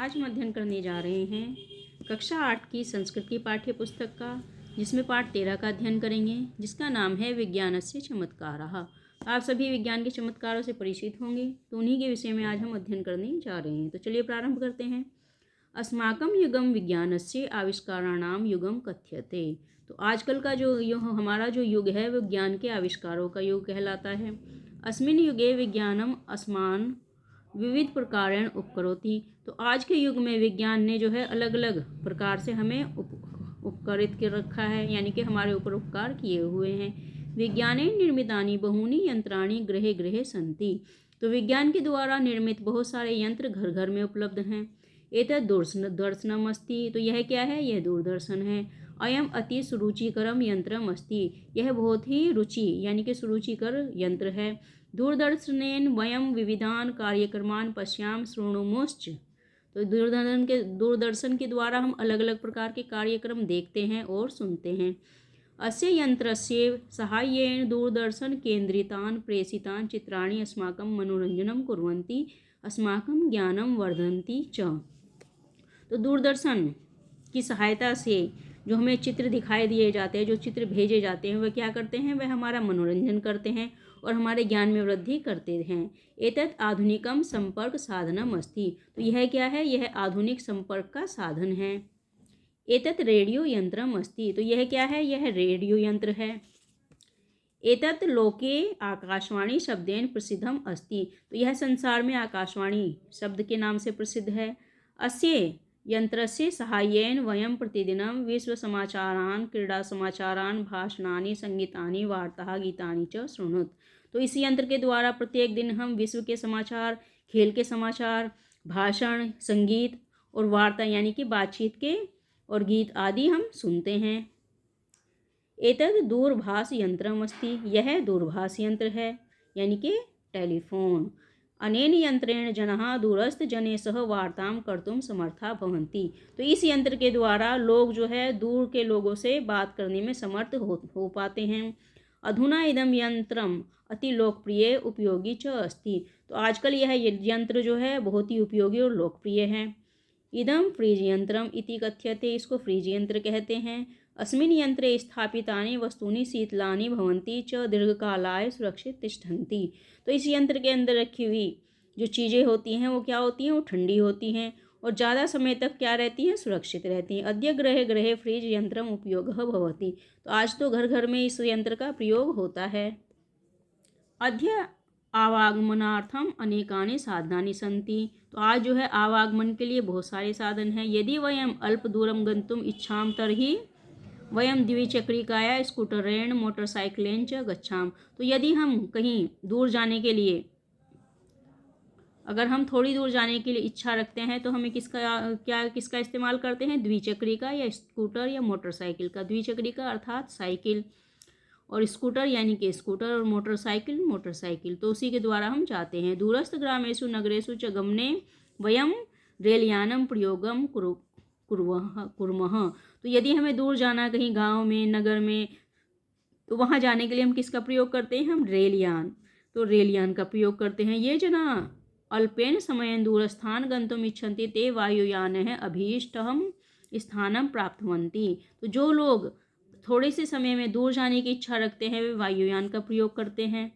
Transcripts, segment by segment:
आज हम अध्ययन करने जा रहे हैं कक्षा 8 की संस्कृत की पाठ्य पुस्तक का, जिसमें पाठ 13 का अध्ययन करेंगे, जिसका नाम है विज्ञानस्य चमत्कारः। आप सभी विज्ञान के चमत्कारों से परिचित होंगे, तो उन्हीं के विषय में आज हम अध्ययन करने जा रहे हैं। तो चलिए प्रारंभ करते हैं। अस्माकं युगम विज्ञानस्य आविष्काराणाम युगम कथ्यते। तो आजकल का जो हमारा जो युग है, विज्ञान के आविष्कारों का युग कहलाता है। अस्मिन् युगे विज्ञानम अस्मान विविध प्रकारेण उपकरोति। तो आज के युग में विज्ञान ने जो है अलग अलग प्रकार से हमें उपकारित कर रखा है, यानी कि हमारे ऊपर उपकार किए हुए हैं। विज्ञानेन निर्मितानि बहूनि यंत्राणि गृहे गृहे सन्ति। तो विज्ञान के द्वारा निर्मित बहुत सारे यंत्र घर घर में उपलब्ध हैं। एतत् दूरदर्शनम अस्ति। तो यह क्या है? यह दूरदर्शन है। अयम अति सुरुचिकरम यंत्रम अस्ति। यह बहुत ही रुचि यानी कि सुरुचिकर यंत्र है। दूरदर्शनेन वयम विविधान कार्यक्रमान पश्याम शृणुमश्च। तो दूरदर्शन के द्वारा हम अलग अलग प्रकार के कार्यक्रम देखते हैं और सुनते हैं। अस्य यंत्रस्य साहाय्येन दूरदर्शन केंद्रितान प्रेषितान चित्राणि अस्माकं मनोरंजनं कुर्वन्ति, अस्माकं ज्ञानं वर्धन्ति च। तो दूरदर्शन की सहायता से जो हमें चित्र दिखाई दिए जाते हैं, जो चित्र भेजे जाते हैं, वह क्या करते हैं? वह हमारा मनोरंजन करते हैं और हमारे ज्ञान में वृद्धि करते हैं। एतत् आधुनिकम संपर्क साधनम अस्ति। तो यह क्या है? यह आधुनिक संपर्क का साधन है। एतत् रेडियो यंत्रम अस्ति। तो यह क्या है? यह रेडियो यंत्र है। एतत् लोके आकाशवाणी शब्देन प्रसिद्धम अस्ति। तो यह संसार में आकाशवाणी शब्द के नाम से प्रसिद्ध है। अस्य यंत्रस्य साहाय्येन वयं प्रतिदिनं विश्वसमाचारान्, क्रीडासमाचारान्, भाषणानि, संगीतानि, वार्ताः, गीतानि च शृणुत। तो इस यंत्र के द्वारा प्रत्येक दिन हम विश्व के समाचार, खेल के समाचार, भाषण, संगीत और वार्ता यानी कि बातचीत के और गीत आदि हम सुनते हैं। एतद् दूरभाष यंत्रम अस्ति। यह दूरभाष यंत्र है, यानी कि टेलीफोन। अनेन यंत्रेण जनाः दूरस्थ जने सह वार्तां कर्तुं समर्था भवन्ति। तो इस यंत्र के द्वारा लोग जो है दूर के लोगों से बात करने में समर्थ हो पाते हैं। अधुना इदं यंत्रम अति लोकप्रिय उपयोगी च अस्ति। तो आजकल यह यंत्र जो है बहुत ही उपयोगी और लोकप्रिय है। इदं फ्रीज यंत्रम इति कथ्यते। इसको फ्रीज यंत्र कहते हैं। अस्मिन् यंत्रे स्थापितानि वस्तूनि शीतलानि भवन्ति च दीर्घकालाय सुरक्षित तिष्ठन्ति। तो इस यंत्र के अंदर रखी हुई जो चीज़ें होती हैं वो क्या होती हैं? वो ठंडी होती हैं और ज़्यादा समय तक क्या रहती हैं? सुरक्षित रहती हैं। अद्य गृहे गृहे फ्रीज यंत्रम उपयोगः भवति। तो आज तो घर घर में इस यंत्र का प्रयोग होता है। अद्य आवागमनार्थम अनेकानि साधनानि सन्ति। तो आज जो है आवागमन के लिए बहुत सारे साधन हैं। यदि वयम अल्प दूरम गन्तुम इच्छाम तर्हि वयम द्विचक्रिकाया स्कूटरेण मोटरसाइकिलेन च गच्छाम। तो यदि हम कहीं दूर जाने के लिए, अगर हम थोड़ी दूर जाने के लिए इच्छा रखते हैं, तो हमें किसका इस्तेमाल करते हैं? द्विचक्रिका या स्कूटर या मोटरसाइकिल का। द्विचक्रिका अर्थात साइकिल, और स्कूटर यानी कि स्कूटर, और मोटरसाइकिल। तो उसी के द्वारा हम जाते हैं। दूरस्थ ग्रामेषु नगरेषु च गमने वयम रेलयानम प्रयोगम कुर्मः। तो यदि हमें दूर जाना कहीं गांव में, नगर में, तो वहां जाने के लिए हम किसका प्रयोग करते हैं? हम रेलयान। तो रेलयान का प्रयोग करते हैं। ये जना अल्पेन समयेन दूरस्थान गन्तुम इच्छन्ति ते वायुयानः अभीष्टं स्थानं प्राप्नुवन्ति। तो जो लोग थोड़े से समय में दूर जाने की इच्छा रखते हैं, वे वायुयान का प्रयोग करते हैं।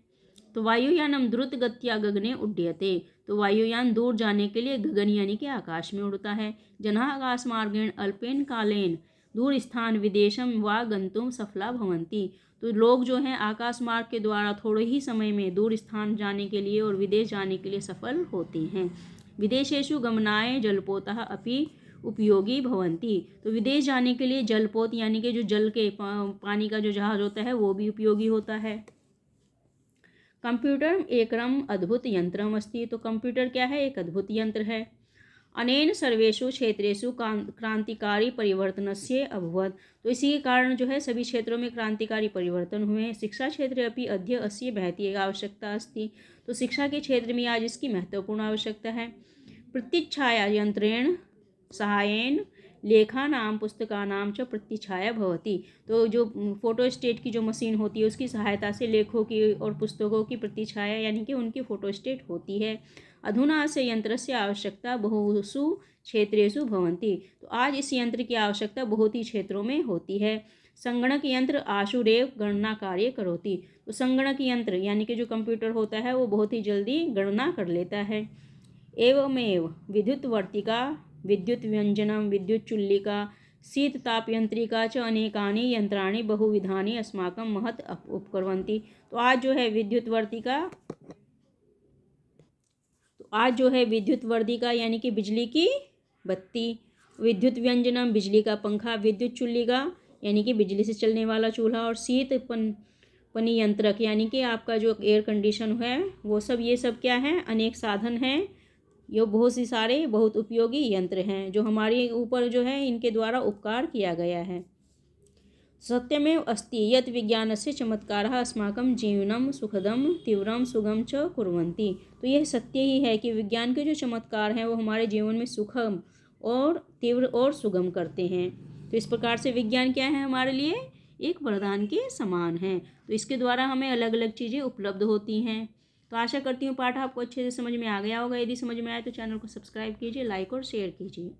तो वायुयानम द्रुत गत्या गगने उड्ड्यते। तो वायुयान दूर जाने के लिए गगन यानी कि आकाश में उड़ता है। जनाः आकाशमार्गेण अल्पेन कालेन दूर स्थान विदेशम वा गंतुम सफला भवन्ति। तो लोग जो हैं आकाश मार्ग के द्वारा थोड़े ही समय में दूर स्थान जाने के लिए और विदेश जाने के लिए सफल होते हैं। विदेशेषु गमनाय जलपोतः अपि उपयोगी भवन्ति। तो विदेश जाने के लिए जलपोत यानी कि जो जल के पानी का जो जहाज होता है वो भी उपयोगी होता है। कंप्यूटर एकम अद्भुत यंत्रम अस्ति। तो कंप्यूटर क्या है? एक अद्भुत यंत्र है। अनेन सर्वेषु क्षेत्रेषु क्रांतिकारी परिवर्तनस्य अभवत्। तो इसी के कारण जो है सभी क्षेत्रों में क्रांतिकारी परिवर्तन हुए हैं। शिक्षा क्षेत्रे अपि अद्य अस्य महती आवश्यकता अस्ति। तो शिक्षा के क्षेत्र में आज इसकी महत्वपूर्ण आवश्यकता है। प्रतीक्षाया यंत्रेण सहायेन लेखानां पुस्तकानां च प्रतिछाया भवति। तो जो फोटोस्टेट की जो मशीन होती है उसकी सहायता से लेखों की और पुस्तकों की प्रतिछाया यानी कि उनकी फोटोस्टेट होती है। अधुना अस्य यंत्रस्य आवश्यकता बहुषु क्षेत्रेषु भवन्ति। तो आज इस यंत्र की आवश्यकता बहुत ही क्षेत्रों में होती है। संगणक यंत्र आशुरेव गणना कार्य करोति। तो संगणक यंत्र यानी कि जो कंप्यूटर होता है वो बहुत ही जल्दी गणना कर लेता है। एवमेव विद्युत वर्तिका, विद्युत व्यंजनम, विद्युत चुल्लिका, शीत ताप यंत्रिका च अनेकानि यंत्राणि बहुविधानि अस्माकं महत् उपकुर्वन्ति। तो आज जो है विद्युत वर्तिका यानी कि बिजली की बत्ती, विद्युत व्यंजनम बिजली का पंखा, विद्युत चुल्लिका यानी कि बिजली से चलने वाला चूल्हा, और शीत पनी यंत्रक यानी कि आपका जो एयर कंडीशन है वो सब, ये सब क्या है, अनेक साधन हैं। ये बहुत सी सारे बहुत उपयोगी यंत्र हैं जो हमारे ऊपर जो है इनके द्वारा उपकार किया गया है। सत्यमेव अस्ति यत् विज्ञानस्य चमत्कारः अस्माकं जीवनं सुखदं तीव्रं सुगम च कुर्वन्ति। तो यह सत्य ही है कि विज्ञान के जो चमत्कार हैं वो हमारे जीवन में सुखम और तीव्र और सुगम करते हैं। तो इस प्रकार से विज्ञान क्या है, हमारे लिए एक वरदान के समान है। तो इसके द्वारा हमें अलग अलग चीज़ें उपलब्ध होती हैं। तो आशा करती हूँ पाठ आपको अच्छे से समझ में आ गया होगा। यदि समझ में आए तो चैनल को सब्सक्राइब कीजिए, लाइक और शेयर कीजिए।